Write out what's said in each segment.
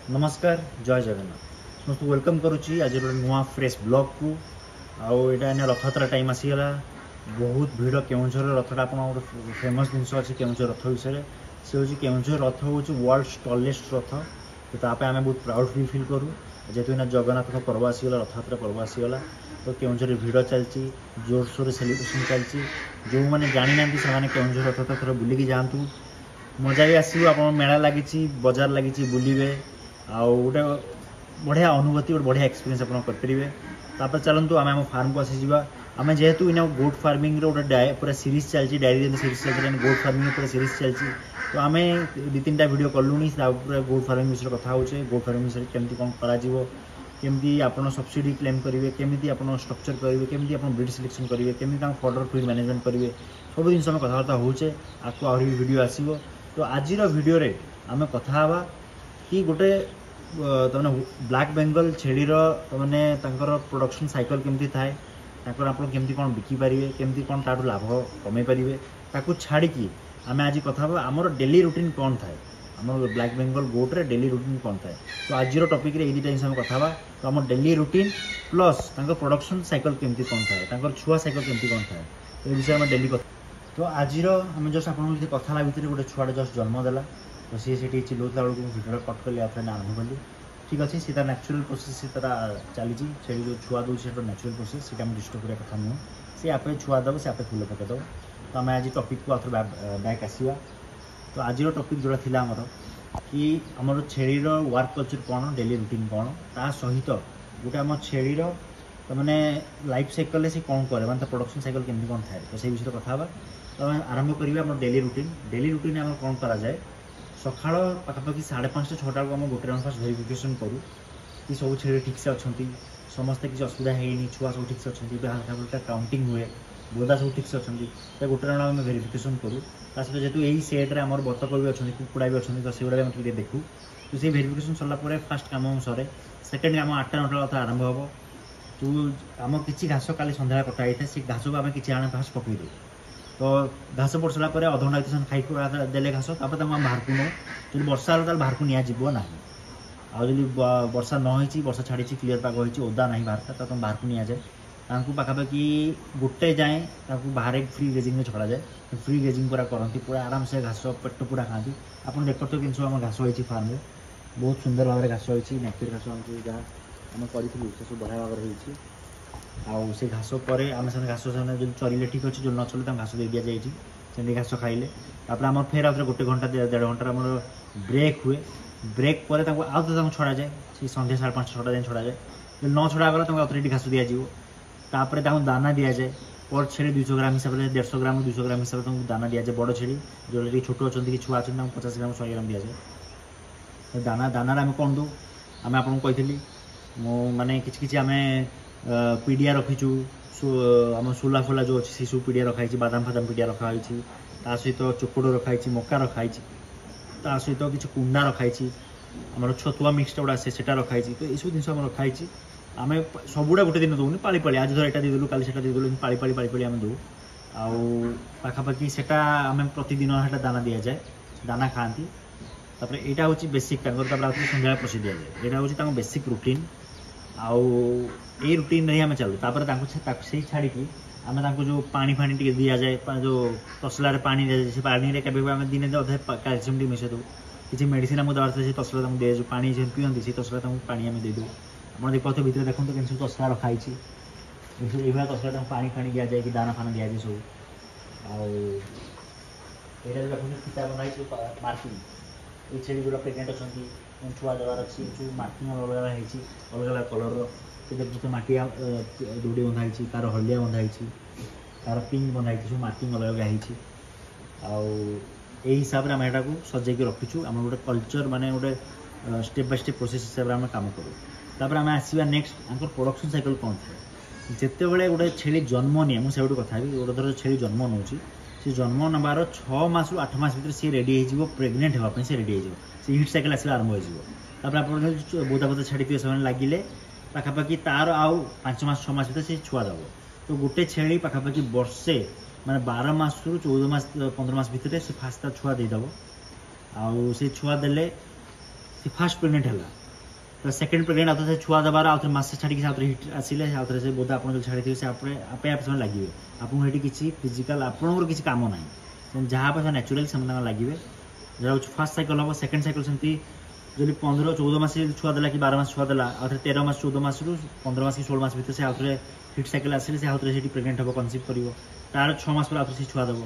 नमस्कार जय जगन्नाथ समस्त वेलकम करुच्ची आज गोटे नुआ फ्रेश ब्लॉग को आईटा रथयात्रा टाइम आसीगला बहुत भिड़ केउझर रथटा आप फेमस जिनस अच्छे केउझर रथ विषय से हूँ केउझर रथ हूँ वर्ल्ड टलेस्ट रथ तो ताप आम बहुत प्राउड फील करूँ जेहेतु जगन्नाथ पर्व आसीगला रथयात्रा पर्व आसीगला तो केउझर भिड़ चलती जोरसोर सेलिब्रेशन चलती जो मैंने जानी ना से केउझर रथ थोड़ा बुलिकी जातु मजा भी आसो आप मेला लगी बजार लगी बुलिबे आउ गोटे बढ़िया अनुभूति गोटे बढ़िया एक्सपीरियंस आप करेंगे चलतु आम आम फार्म को आसी आम जेहेतु इन गोट फार्मिंग गोटे पूरा सीरीज चलती डायरी सीरीज चलती गोट फार्मिंग पूरा सीरीज चलती तो आम दु तीन वीडियो कलुनी गोट फार्मिंग विषय कथा होचे गोट फार्मिंग विषय केमती कौन करमती आप सब्सिडी क्लेम करेंगे केमी आप स्ट्रक्चर करेंगे केमी आप ब्रीड सिलेक्शन करेंगे केमी फर्दर फीड मैनेजमेंट करेंगे सब जिन कथबार्ता होचे आपको आहरी वीडियो आसो तो आज वीडियो रे आम कथा कि गोटे तमने ब्लैक बेंगल छेड़ी तमने प्रोडक्शन साइकिल केमती थाए आप केमती कौन बिकी पारे केमती कौन ताठू लाभ कमे पारे ताकू छाड़ी आम आज कथा आमर डेली रूटीन कौन थाए आम ब्लैक बेंगल गोट रे डेली रूटीन कौन थाए तो आज टॉपिक रे दुटा जिन कथा तो आम daily routine plus production cycle केमती कौन थाए छुआ साइकिल केमती कौन थाए तो ये विषय डेली तो आज आम जस्ट आप कथा भितर गोटे छुआटे जस्ट जन्मदेला तो सी चिल्लाता बेलू भिडियो कट कली आप आरम्भ कली ठीक अच्छे सी तार न्याचुराल प्रोसेस से चली छेड़ी जो छुआ दूसरी न्याचुराल प्रोसेस से डिस्टर्ब करने कथा नुह सी आप छुआ दब से आप फूल पकईदेव तो आम आज टॉपिक को आउट बैक आसवा तो आज टॉपिक जोड़ा थी आमर कि आमर छेड़ीर वर्क कल्चर कौन डेली रूटीन कौन ता सहित गोटे आम छेड़ीर तो मैंने लाइफ साइकिल से कौन करे माने प्रोडक्शन साइकिल केमती कौन थाए तो से विषय कथा तो आरंभ करेंगे डेली रूटीन आम कौन करा जाए सका पाखापाखि 5:30 6टा को गोटे राउंड फास्ट वेरिफिकेशन करूँ कि सब छेड़ी ठीक से अच्छा समस्ते किसी असुविधा है छुआ सब ठीक से अच्छा हल्का फुल्का काउंटिंग हुए बोदा सब ठीक से अच्छा तो गोटे राउंड आम वेरिफिकेशन करूँ सहित जेहतु यही सेट्रे आम बतक भी अच्छा कुकुड़ा भी अच्छा तो से गुड़ा देखू तो से वेरिफिकेशन सरला फास्ट काम सरे सेकेंड काम 8टा 9टा आरंभ हम तो आम किसी घास का सन्ध्या कटा जाए से घास को आम कि आने फास्ट पकई दे तो घास पड़ सारा अध घंटा खाई देले घास तापर बाहर को नौ जो वर्षा है बाहर को निजी ना आदि वर्षा नही वर्षा छाड़ी क्लीयर पाग हो ओदा ना बाहर तुम बाहर को नि जाए पाखापाखि गोटे जाए बाहर फ्री ग्रेजिंग में छड़ा जाए फ्री ग्रेजिंग पूरा करती पूरा आराम से घास पेट पूरा खाती आप देखते कि सब आम घास होती फार्म में बहुत सुंदर भाव में घास होती नेचुर घास जहाँ आम करूँ सब बढ़िया भाव में आउ से घास पर आम से घास जो चलिए ठीक अच्छे जो न चले घास दे दि जाए घास खाइले आम फेर आउ गोटे घंटा 1.5 घंटा आम ब्रेक हुए ब्रेक पर आउ छड़ा जाए से सन्ध्या 5:30 6टा जाए छड़ा जाए जो न छड़ा गला आउे घास दिजापर दाना दि जाए पर छेड़ी 200 ग्राम हिसाब से 150 ग्राम 200 ग्राम हिसाब से दाना दि जाए बड़ छेड़ी जो छोट अच्छा कि छुआ अच्छे 50 ग्राम 100 ग्राम दि जाए दाना दाना आम कौन दो आम आपको कही माने कि आम पीडिया रखीचु आम सोला फोला जो अच्छे से सब पीडिया रखाई बादाम फादाम पीडिया रखाई सहित चोकड़ रखाई मका रखाई सहित किसी कुंडा रखाई आम छतुआ मिक्सटा गुड़ा आसे से रखाई तो ये सब जिन रखाई आम सबुड़ा गोटे दिन दौनी पाली पाली आज धर यहाँ देदेलु काली से देदेलु पाली पाली पाली पाली आम दौ आखापाखि से आम प्रतिदिन है दाना दि जाए दाना खाती तापर यहाँ हूँ बेसिक सन्ध्या पशि दि जाए यहाँ हूँ बेसिक रूटीन आउ ये रूटीन रही आम चलू से छाड़ी आम जो पानी फाणी टे दि जाए जो तसला पानी दि जाए से पानी में दिन अधे कैल्शियम टी मिसई दो किसी मेडिसिन आमको दबार से तसला दे जो पानी पीती से तसला पानी आम देदे आप देखते भितर देखते कि सब तसला रखाई ये तसला पानी फाणी दि जाए कि दाना फाना दि जाए सब आईटा देखते फिता बनाई मार्किंग ये छेड़ी जो प्रेगनेंट अच्छा छुआ देवार अच्छी जो मार्किंग अलग अलग अलग अलग कलर से देखते माटिया दौड़ी बंधाई तार हलदिया बंधाई तार पिंक बंधाई सब मार्किंग अलग अलग है हिसाब से आम यहाँ को सजेक रखीचु आम गोटे कल्चर माने गोटे स्टेप बाय स्टेप प्रोसेस हिसाब से आम कम करूँ तापर आम आसवा नेक्स्ट आम प्रोडक्शन साइकिल कौन थे जिते बड़े गोटे छेड़ी जन्म निए मुझे गोटे कथा गोटे थर छेड़ी जन्म नौ से जन्म नबार 6 मास 8 मास भर सी रेडी हो प्रेगनेंट होगापी से रेडी हो हिट साइकिल आसवा आरंभ हो आप बोदा बोदा छाड़ी से लगिले पाखापाखि तार आउ 5 मास 6 मास भर से छुआ दब तो गोटे छेड़ी पाखापाखि वर्षे माने 12 मास रु 14 मास 15 मास भितर से फास्ट छुआ देदेव आउ से छुआ देले सी फास्ट प्रेग्नेंट है तो सेकेंड प्रेग्नेंट आउ थे छुआ देवार आउ थे मासे छाड़ी आउ थे हिट आसिले आउ थे से बोधा आप छाड़ी से आपे आपे समय लगे आपको ये किसी फिजिकाल आपंकर किसी काम ना जहाँ पे नेचुराल से लगे जहाँ फास्ट साइकिल हम सेकेंड साइकिल सेमती जब 15-14 मास छुआ देला कि 12 मास छुआ देला आउ 13 मास 14 मास 15 मास कि 16 मास भर से आउ थे हिट साइकिल आसिले से आउ थे प्रेग्नेंट हम कनसिव कर तार 6 मास पर आउ थे छुआ देव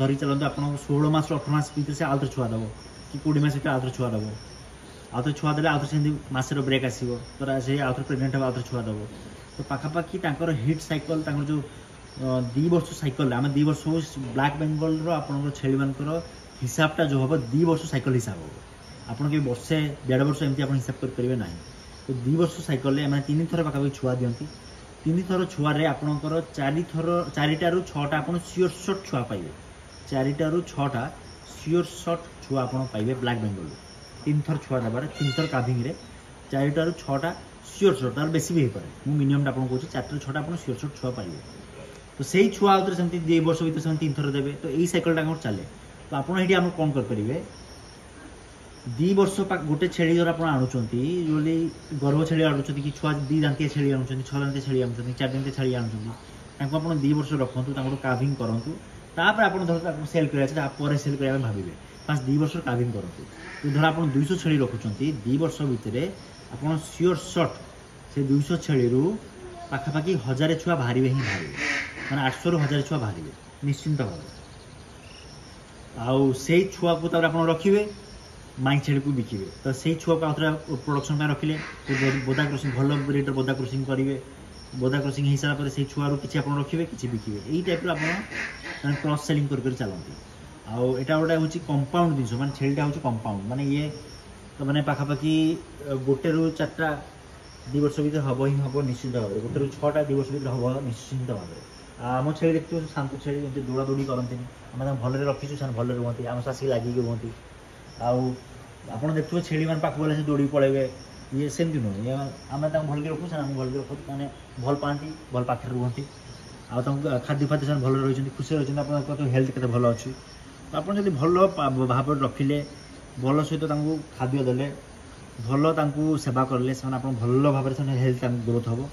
धरी चलते आप 16 मास 18 मास भर से आउ थे छुआ देव कि 20 मास भर आउ थे छुआ देव आउ थे छुआ देला आउ थे सेमती मासर ब्रेक आसो तो से आउ थे प्रेग्नेंट हम आउ थे छुआ देव तो पाखापाखि हिट साइकिल जो 2 वर्ष साइकिल आम 2 वर्ष ब्लैक बेंगल आप छेली मान हिसाबटा जो हम 2 वर्ष साइकिल हिसाब हम आपन के वर्षे 1.5 वर्ष एमती आप हिसाब करेंगे ना तो 2 वर्ष साइकिल मैंने 3 थर पाखापाखि छुआ दिखती 3 थर छुआरे आपणकर 4टारू 6टा आप सियोर शॉट छुआ पाइबे 4टारू 6टा सियोर शॉट छुआ आप पाइबे ब्लैक बेंगल 3 थर छुआ देवार 3 थर काभिंग रे 4टारू 6टा सियोर शॉट तार बेसी भी हो पाए मुझे मिनिमम आपको कहूँ 4टारू 6टा आप सियोर शॉट छुआ पाइबे तो सही छुआ आउे सेमती 2 वर्ष भर से 3 थर देवे तो यही साइकिलटा चले तो आपड़ ये कौन करेंगे 2 वर्ष गोटे छेली जरा आप आणुंट जो गर्भ छेली आणुंट कि छुआ 2 दांतिया छेली आणुंट 6 दांतिया छेली आणुंट 4 दांतिया छेली आणुंट आप 2 वर्ष रखु काभिंग करूँ तापर आप धर सेल कर सेल करने भावे फास्ट 2 वर्ष काभिंग करूँ तो धर आप 200 छेली रखुंट 2 वर्ष भितर आप सियोर शॉट से 200 छेली पाखापाखि 1000 छुआ बाहर ही बाहर मैंने 800 रू 1000 छुआ बाहर निश्चिंत भाव आउ से छुआ को आप रखिए माई छेड़ी को बिकिबे तो से छुआ को आउे प्रोडक्शन रखिले बोदा क्रॉसिंग भल रेट बोदा क्रॉसिंग करेंगे बोदा क्रॉसिंग हो सारा से छुआ किसी आप रखिए किसी बिकिबे यही टाइप आप क्रॉस सेलिंग कर चलती आउ एटा गोटे हूँ कंपाउंड जिन मैं छेड़ा हूँ कंपाउंड माने ये तो मैंने पाखापाखि गोटे रू 4टा 2 वर्ष भर हम ही हम निश्चिंत भाव में गोटे रू 6टा 2 वर्ष भर हम निश्चिंत भाव में आम छेड़ी देखते शांत छेड़ी जमी दौड़ा दौड़ी करते आम भले रखीचु से भले रुहति आम आसिक लगिक रुहति आप देखिए छेली मैंने पाक गले दौड़ी पड़े ये सेमती नुह आम भल के रखू से भल के रखु मैंने भल पाती भल पाखे रुहति आ खाद्य फाद्य से भल रही खुशी रही आप हेल्थ के भल अच्छी तो आप भल भाव रखिले भल सहित खाद्य देले भल सेवा कले से भल भाव में हेल्थ ग्रोथ हम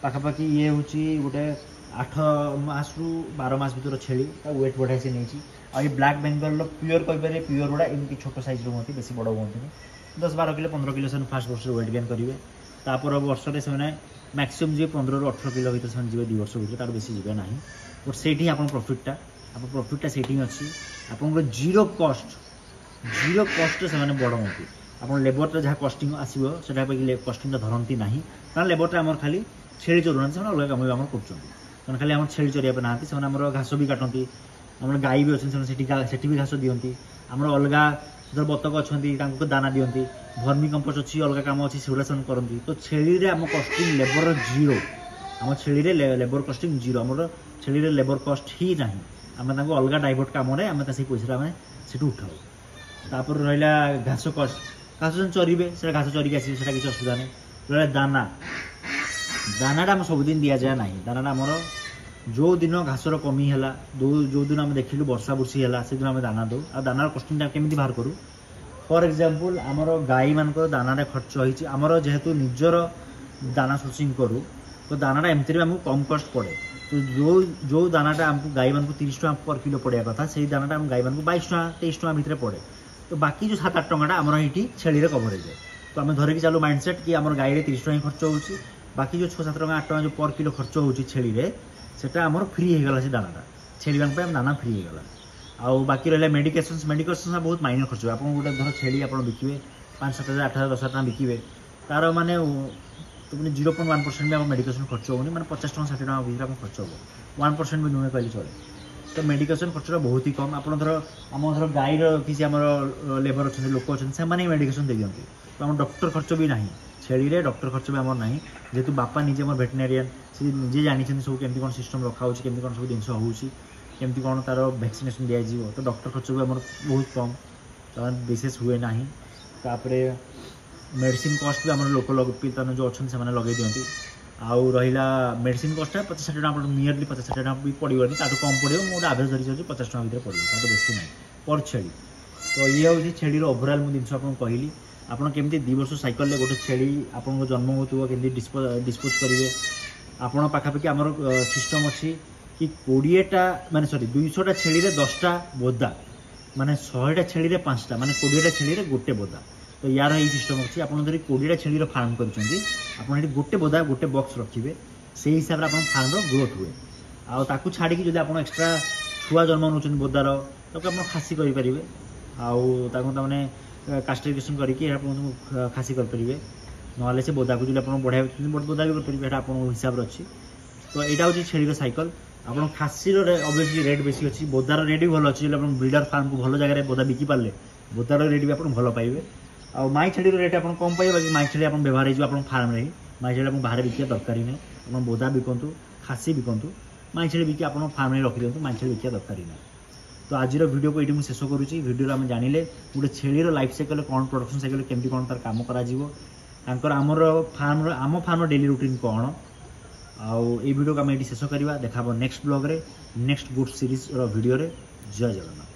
पाखापाखि ये हूँ गोटे 8 मास रू 12 मास भर छेली वेट बढ़ाई से नहीं आ ब्लैक बेंगल प्योर कहीपर प्योर गुड़ा एमती छोट सैज रुहति बेसी बड़ हमें 10-12 किलो 15 किलो से फास्ट वर्ष वेट गेन करेंगे तापर वर्ष से मैक्सिमम जी 15 रू 18 किलो भर से जी 2 वर्ष भर तार बेसी जी ना बट से आप प्रॉफिटा से अच्छी आप जीरो कस्ट से बड़ होती आप लेबर जहाँ कस्टिंग आसो से कस्टिंग धरती ना कारण लेबर आम खाली छेड़ी चलुना से अलग कम भी कर खाली आम छेड़ी चलिए ना से घास भी काटती आम गाई भी अच्छे भी घास दिखती आम अलग जो बतक अच्छा दाना दिखती भर्मी कंपोस्ट अच्छी अलग कम अच्छी से करती तो छेली आम कस्टिंग लेबर जीरो आम छेली लेबर कस्टिंग जीरो आम छेली लेबर कस्ट ही ना आम अलग डाइवर्ट कम आम से पैसा आम से उठाऊ तापर रहा घास कस्ट घास चरवे से घास चरिक आस किसी असुविधा नहीं रहा दाना दानाटा आम सबुदिन दि जाए ना दानाटा आमर जो दिन घासर कमी है जो दिन आम देखिलु वर्षा बुर्षी है से दिन आम दाना दो आ दानार कस्टिंग केमी बाहर करूँ फॉर एग्जांपल आमर गाई मान दाना खर्च होती आमर जेहेतु निजर दाना सोर्सिंग करूँ तो दानाटा एमती आमको कम कस्ट पड़े तो जो दानाटा आमको गाई मान 30 टका पर किलो पड़ा कथा से दानाटा आम गाई मान 22 टका 23 टका भितर पड़े तो बाकी जो 7-8 टका आमर ये छेली कभर हो जाए तो आम धरिकी चलो माइंडसेट कि आम गाई 30 टका खर्च हो बाकी जो 6-7 टका 8 टका जो पर किलो खर्च हो छेली सेटा आमर फ्री होगा से दानाटा छेली मान दाना फ्री होगा आउ बाकी रहा मेडिकेशन बहुत माइनर खर्च हो आप गोटे धर छेली आप बिकिबे 5-7 हज़ार 8 हज़ार 10 टका बिकिबे तार माने तो 0.1% भी आप मेडिकेशन खर्च होनी मैंने 50 टका 60 टका भर खर्च हो 1% भी नुहे कहले चले तो मेडिकेशन खर्च बहुत ही कम आप धर आम धर गाईर किसी आम लेबर अच्छा लोक अच्छे से मेडिकेशन दे दिखती तो आम डॉक्टर खर्च भी ना छेली डॉक्टर खर्च भी आम ना जेहेतु बापा निजे आम भेटेरियन से निजे जानी सब केमती कौन सिस्टम रखा हो सब जिन होमती कौन तार वैक्सीनेशन दिज्व तो डॉक्टर खर्च भी आम बहुत कम तो विशेष हुए ना तापर मेडिसिन कस्ट भी आम लोक जो अच्छा से लगे दिखती आउ रहा मेडिसिन कस्टा 50-60 टका नियरली 50-60 टका भी पड़ोनी ताठू कम पड़ो मोटे आभरेज धरिकी 50 टका भर पड़ो तो बेसी ना पर छेली तो ये हूँ छेलीर ओभरअल मुझे जिन आपको कहली ଆପଣ କେମିତି 2 ବର୍ଷ ସାଇକେଲରେ ଗୋଟେ ଛେଳି ଆପଣଙ୍କ ଜନ୍ମ ହେଉଥିବ କେମିତି ଡିସ୍ପୋଜ କରିବେ। ଆପଣ ପାଖାପାଖି ଆମର ସିଷ୍ଟମ୍ ଅଛି कि 20टा माने सॉरी 200टा छेली 10टा बोदा माने 100टा छेली 5टा माने 20टा छेली गोटे बोदा। तो यार ये सिस्टम अच्छी आप 20टा छेली फार्म कर गोटे बोदा गोटे बॉक्स रखिए से हिसाब से फार्म ग्रोथ हुए। आउ छाड़ी जब आप एक्सट्रा छुआ जन्म नौ बोदार तो आप खासी करेंगे आने कास्ट्रेशन करके खासी करेंगे ना से बोदा को जो आप बढ़ाई बोदा भी करेंगे आप हिसाब से अच्छी। तो यहाँ हूँ छेली साइकिल आप खासी ऑब्वियसली रेट बेसी अच्छी बोदार रेट भी भल अच्छी जो ब्रीडर फार्म को भल जगह बोदा बिकी पारे बोदार रेट भी आप भल पाइबे। आ माई छेली रेट आप कम पाइबा कि माई छेली आप व्यवहार हो फार्म में माई छेली आप बाहर बिका दरकार ही नहीं आप बोदा बिकतु खासी बिकतु माई छेली बिकी आप फार्म में रखी दिखाँ माई छेली बिका दरकार ही नहीं। तो आज वीडियो को ये शेष करुँची वीडियो आम जानिले गोटे छेलीर लाइफ साइकिल कौन प्रोडक्शन साइकिल केमती कौन तार काम कर आमर फार्म डेली रूटीन कौन आउ ये वीडियो को आम ये शेष करवा देखा नेक्स्ट ब्लॉग रे नेक्स्ट गुड सीरीज वीडियो रे। जय जगन्नाथ।